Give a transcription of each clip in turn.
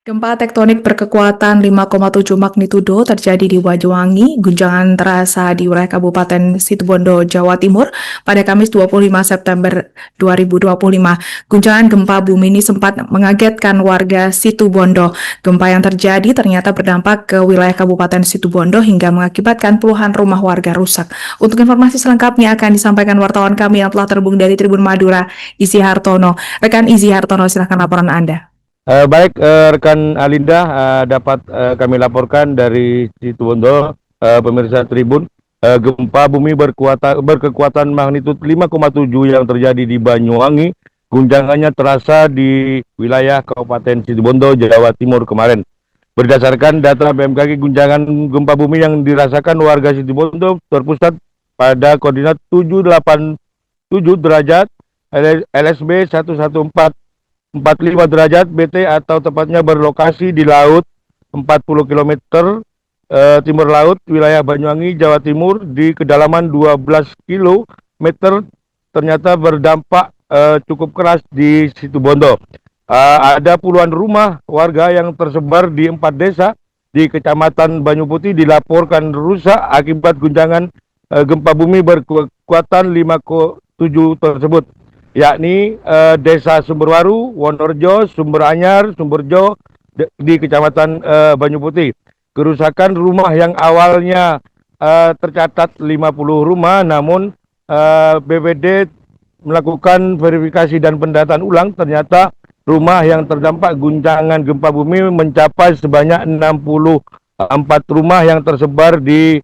Gempa tektonik berkekuatan 5,7 magnitudo terjadi di Banyuwangi. Guncangan terasa di wilayah Kabupaten Situbondo, Jawa Timur pada Kamis 25 September 2025. Guncangan gempa bumi ini sempat mengagetkan warga Situbondo. Gempa yang terjadi ternyata berdampak ke wilayah Kabupaten Situbondo hingga mengakibatkan puluhan rumah warga rusak. Untuk informasi selengkapnya akan disampaikan wartawan kami yang telah terhubung dari Tribun Madura, Izzy Hartono. Rekan Izzy Hartono, silakan laporan Anda. Baik, rekan Alinda, dapat kami laporkan dari Situbondo, pemirsa Tribun. Gempa bumi berkekuatan magnitud 5,7 yang terjadi di Banyuwangi. Guncangannya terasa di wilayah Kabupaten Situbondo, Jawa Timur kemarin. Berdasarkan data BMKG, guncangan gempa bumi yang dirasakan warga Situbondo terpusat pada koordinat 787 derajat LSB 11445 derajat BT atau tepatnya berlokasi di laut 40 km timur laut wilayah Banyuwangi, Jawa Timur di kedalaman 12 km. Ternyata berdampak cukup keras di Situbondo. Ada puluhan rumah warga yang tersebar di 4 desa di Kecamatan Banyuputih dilaporkan rusak akibat guncangan gempa bumi berkekuatan 5,7 tersebut, yakni Desa Sumberwaru, Wonorejo, Sumberanyar, Sumberjo di Kecamatan Banyuputih. Kerusakan rumah yang awalnya tercatat 50 rumah, namun BPD melakukan verifikasi dan pendataan ulang, ternyata rumah yang terdampak guncangan gempa bumi mencapai sebanyak 64 rumah yang tersebar di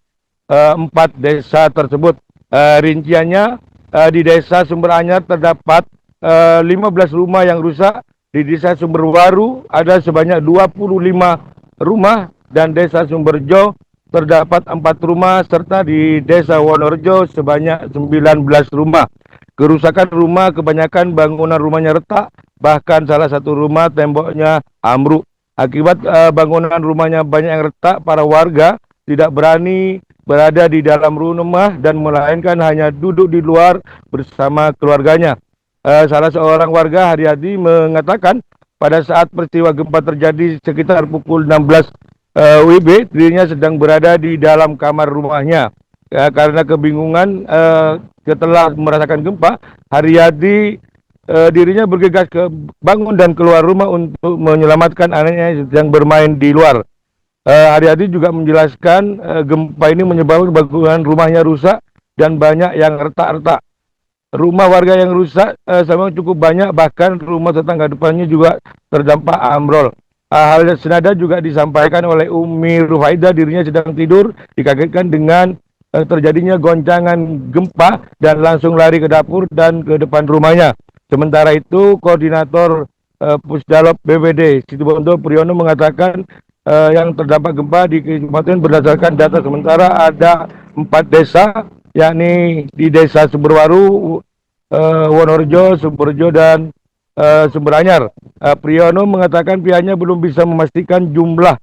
4 desa tersebut. Rinciannya, di Desa Sumberanyar terdapat 15 rumah yang rusak, di Desa Sumberwaru ada sebanyak 25 rumah, dan Desa Sumberjo terdapat 4 rumah, serta di Desa Wonorejo sebanyak 19 rumah. Kerusakan rumah kebanyakan bangunan rumahnya retak, bahkan salah satu rumah temboknya ambruk. Akibat bangunan rumahnya banyak yang retak, para warga tidak berani berada di dalam rumah dan melainkan hanya duduk di luar bersama keluarganya. Salah seorang warga, Haryadi, mengatakan pada saat peristiwa gempa terjadi sekitar pukul 16 WIB, dirinya sedang berada di dalam kamar rumahnya. Karena kebingungan setelah merasakan gempa, Haryadi dirinya bergegas ke bangun dan keluar rumah untuk menyelamatkan anaknya yang bermain di luar. Haryadi juga menjelaskan gempa ini menyebabkan bangunan rumahnya rusak dan banyak yang retak-retak. Rumah warga yang rusak sama cukup banyak, bahkan rumah tetangga depannya juga terdampak ambrol. Hal senada juga disampaikan oleh Umi Rufaida, dirinya sedang tidur, dikagetkan dengan terjadinya goncangan gempa dan langsung lari ke dapur dan ke depan rumahnya. Sementara itu, Koordinator Pusdalop BPD Situbondo, Priyono, mengatakan yang terdampak gempa di Kabupaten berdasarkan data sementara ada 4 desa, yakni di Desa Sumberwaru, Wonorejo, Sumberjo, dan Sumberanyar. Priyono mengatakan pihaknya belum bisa memastikan jumlah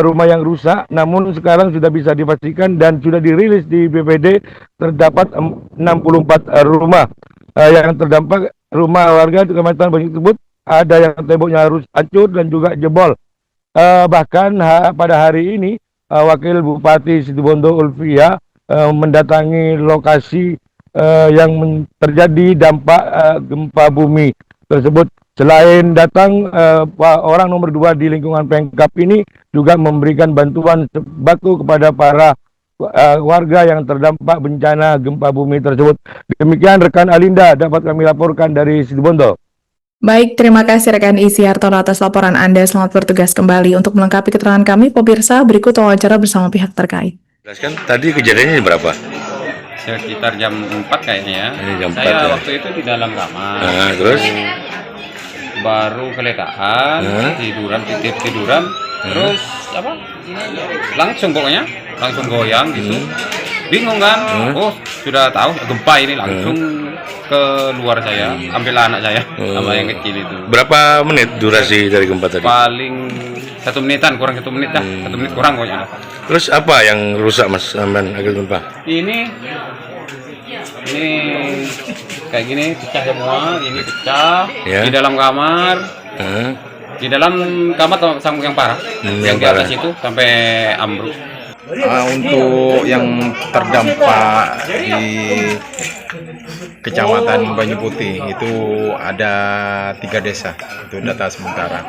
rumah yang rusak, namun sekarang sudah bisa dipastikan dan sudah dirilis di BPD terdapat 64 rumah yang terdampak. Rumah warga di Kecamatan Banyuwangi tersebut ada yang temboknya harus hancur dan juga jebol. Bahkan pada hari ini Wakil Bupati Situbondo Ulfia mendatangi lokasi yang terjadi dampak gempa bumi tersebut. Selain datang, orang nomor 2 di lingkungan Pemkab ini juga memberikan bantuan sembako kepada para warga yang terdampak bencana gempa bumi tersebut. Demikian rekan Alinda, dapat kami laporkan dari Situbondo. Baik, terima kasih rekan Izzy Hartono atas laporan Anda. Selamat bertugas kembali. Untuk melengkapi keterangan kami, pemirsa, berikut wawancara bersama pihak terkait. Jelaskan, tadi kejadiannya berapa? Sekitar jam 4 kayaknya ya. Jam 4 saya ya. waktu itu di dalam kamar. Terus? Baru keletakan, tiduran, terus apa? Langsung pokoknya, langsung goyang gitu. Bingung kan? Oh, sudah tahu gempa ini, langsung keluar saya, ambil anak saya sama yang kecil itu. Berapa menit durasi dari gempa tadi? Paling 1 menitan, kurang 1 menit dah, 1 menit kurang pokoknya. Terus apa yang rusak, Mas Aman, akibat gempa? Ini kayak gini pecah semua, ini pecah Ya. di dalam kamar. Di dalam kamar sambung yang parah, yang di atas itu sampai ambruk. Untuk yang terdampak di Kecamatan Banyu Putih itu ada 3 desa, itu data sementara.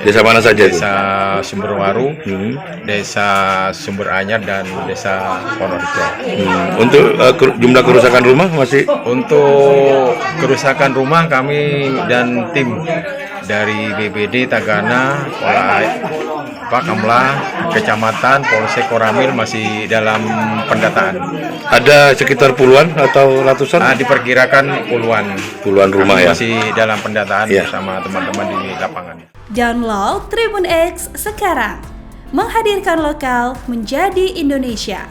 Desa mana saja itu? Desa Sumberwaru, Desa Sumber Anyar, dan Desa Purworejo. Untuk jumlah kerusakan rumah masih Untuk kerusakan rumah kami dan tim dari BPD Tagana, Kamla, Kecamatan, Polsek Koramil masih dalam pendataan. ada sekitar puluhan atau ratusan? Diperkirakan puluhan Rumah Kami ya. masih dalam pendataan Iya. bersama teman-teman di lapangan. Download Tribun X sekarang. Menghadirkan lokal menjadi Indonesia.